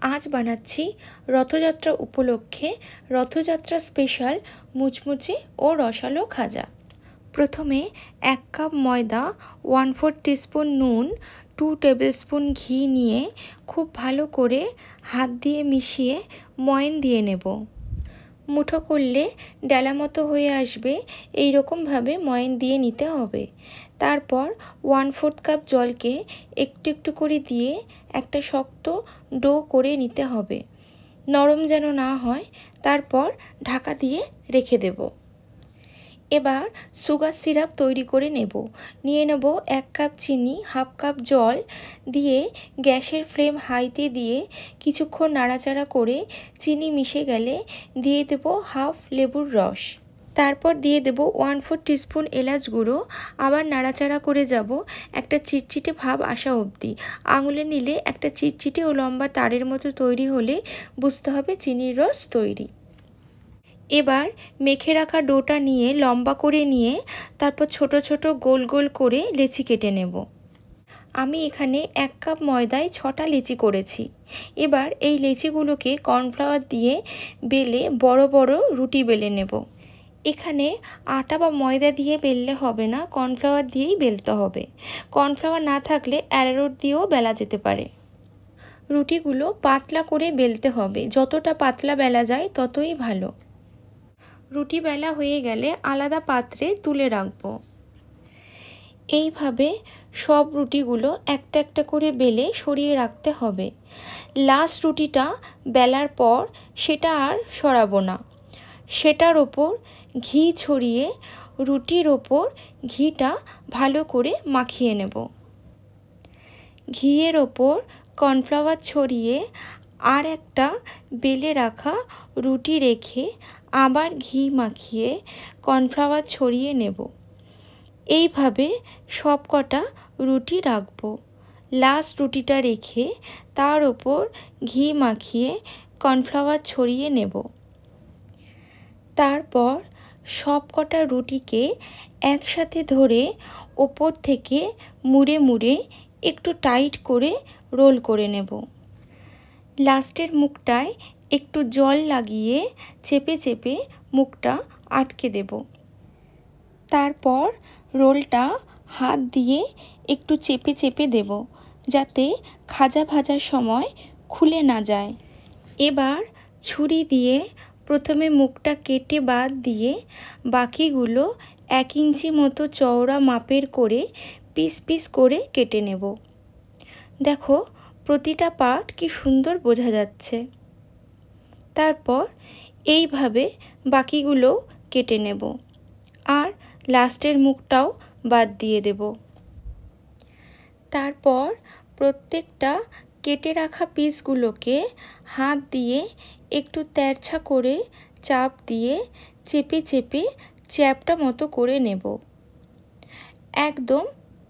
আজ বানাচ্ছি রথযাত্রা উপলক্ষে রথযাত্রা স্পেশাল মুচমুচে ও রসালো খাজা। প্রথমে 1 কাপ ময়দা, 1/4 টিস্পুন নুন, 2 টেবিলস্পুন ঘি নিয়ে খুব ভালো করে হাত দিয়ে মিশিয়ে ময়ান দিয়ে নেব। মুঠো করলে ডালা মতো হয়ে আসবে, এই রকমভাবে ময়ান দিয়ে নিতে হবে। তারপর 1/4 কাপ জলকে একটু একটু করে দিয়ে একটা শক্ত ডো করে নিতে হবে, নরম যেন না হয়। তারপর ঢাকা দিয়ে রেখে দেব। এবার সুগার সিরাপ তৈরি করে নেব। নিয়ে নেব 1 কাপ চিনি, 1/2 কাপ জল দিয়ে গ্যাসের ফ্লেম হাইতে দিয়ে কিছুক্ষণ নাড়াচাড়া করে চিনি মিশে গেলে দিয়ে দেব 1/2 লেবুর রস। তারপর দিয়ে দেব 1/4 টিস্পুন এলাচ গুঁড়ো। আবার নাড়াচাড়া করে যাব একটা চিটচিটে ভাব আসা অবধি। আঙুলে নিলে একটা চিটচিটে ও লম্বা তারের মতো তৈরি হলে বুঝতে হবে চিনির রস তৈরি। এবার মেখে রাখা ডোটা নিয়ে লম্বা করে নিয়ে তারপর ছোট ছোট গোল গোল করে লেচি কেটে নেব। আমি এখানে 1 কাপ ময়দায় 6টা লেচি করেছি। এবার এই লেচিগুলোকে কর্নফ্লাওয়ার দিয়ে বেলে বড় বড় রুটি বেলে নেব। এখানে আটা বা ময়দা দিয়ে বেললে হবে না, কর্নফ্লাওয়ার দিয়েই বেলতে হবে। কর্নফ্লাওয়ার না থাকলে অ্যারারুট দিয়েও বেলা যেতে পারে। রুটিগুলো পাতলা করে বেলতে হবে, যতটা পাতলা বেলা যায় ততই ভালো। রুটি বেলা হয়ে গেলে আলাদা পাত্রে তুলে রাখব। এইভাবে সব রুটিগুলো একটা একটা করে বেলে সরিয়ে রাখতে হবে। লাস্ট রুটিটা বেলার পর সেটা আর সরাবো না, সেটার ওপর ঘি ছড়িয়ে রুটির ওপর ঘিটা ভালো করে মাখিয়ে নেব। ঘিয়ের ওপর কর্নফ্লাওয়ার ছড়িয়ে আর একটা বেলে রাখা রুটি রেখে আবার ঘি মাখিয়ে কর্নফ্লাওয়ার ছড়িয়ে নেব। এইভাবে সব কটা রুটি রাখব। লাস্ট রুটিটা রেখে তার ওপর ঘি মাখিয়ে কর্নফ্লাওয়ার ছড়িয়ে নেব। তারপর সব কটা রুটিকে একসাথে ধরে ওপর থেকে মুড়ে মুড়ে একটু টাইট করে রোল করে নেব। লাস্টের মুখটায় একটু জল লাগিয়ে চেপে চেপে মুখটা আটকে দেব। তারপর রোলটা হাত দিয়ে একটু চেপে চেপে দেব, যাতে খাজা ভাজার সময় খুলে না যায়। এবার ছুরি দিয়ে প্রথমে মুখটা কেটে বাদ দিয়ে বাকিগুলো 1 ইঞ্চি মতো চওড়া মাপের করে পিস পিস করে কেটে নেব। দেখো প্রতিটা পার্ট কি সুন্দর বোঝা যাচ্ছে। তারপর এইভাবে বাকিগুলো কেটে নেব আর লাস্টের মুখটাও বাদ দিয়ে দেব। তারপর প্রত্যেকটা কেটে রাখা পিসগুলোকে হাত দিয়ে একটু তেরছা করে চাপ দিয়ে চেপে চেপে চ্যাপটা মতো করে নেব, একদম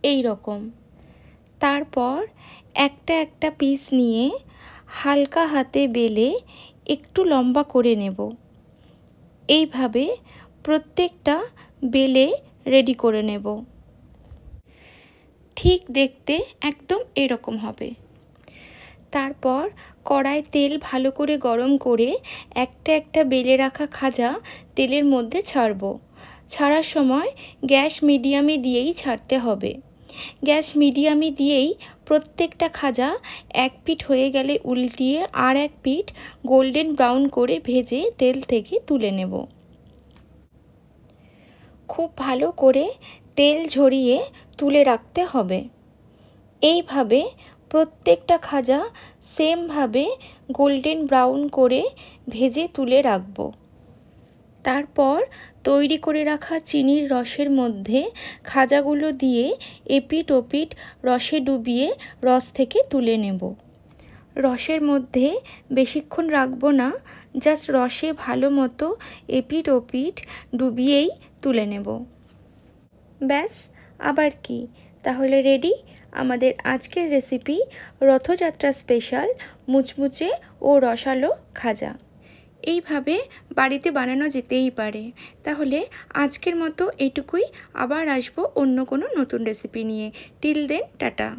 এই রকম। তারপর একটা একটা পিস নিয়ে হালকা হাতে বেলে একটু লম্বা করে নেব। এইভাবে প্রত্যেকটা বেলে রেডি করে নেব। ঠিক দেখতে একদম এরকম হবে। তারপর কড়ায় তেল ভালো করে গরম করে একটা একটা বেলে রাখা খাজা তেলের মধ্যে ছাড়ব। ছাড়ার সময় গ্যাস মিডিয়ামে দিয়েই ছাড়তে হবে। গ্যাস মিডিয়ামে দিয়েই প্রত্যেকটা খাজা এক পিঠ হয়ে গেলে উল্টিয়ে আর এক পিঠ গোল্ডেন ব্রাউন করে ভেজে তেল থেকে তুলে নেব। খুব ভালো করে তেল ঝরিয়ে তুলে রাখতে হবে। এইভাবে প্রত্যেকটা খাজা সেমভাবে গোল্ডেন ব্রাউন করে ভেজে তুলে রাখব। তারপর তৈরি করে রাখা চিনির রসের মধ্যে খাজাগুলো দিয়ে এপিঠ ওপিঠ রসে ডুবিয়ে রস থেকে তুলে নেব। রসের মধ্যে বেশিক্ষণ রাখবো না, জাস্ট রসে ভালো মতো এপিঠ ওপিঠ ডুবিয়েই তুলে নেব। ব্যাস, আবার কি, তাহলে রেডি আমাদের আজকের রেসিপি রথযাত্রা স্পেশাল মুচমুচে ও রসালো খাজা। এইভাবে বাড়িতে বানানো যেতেই পারে। তাহলে আজকের মতো এইটুকুই, আবার আসবো অন্য কোনো নতুন রেসিপি নিয়ে। Till then, tata.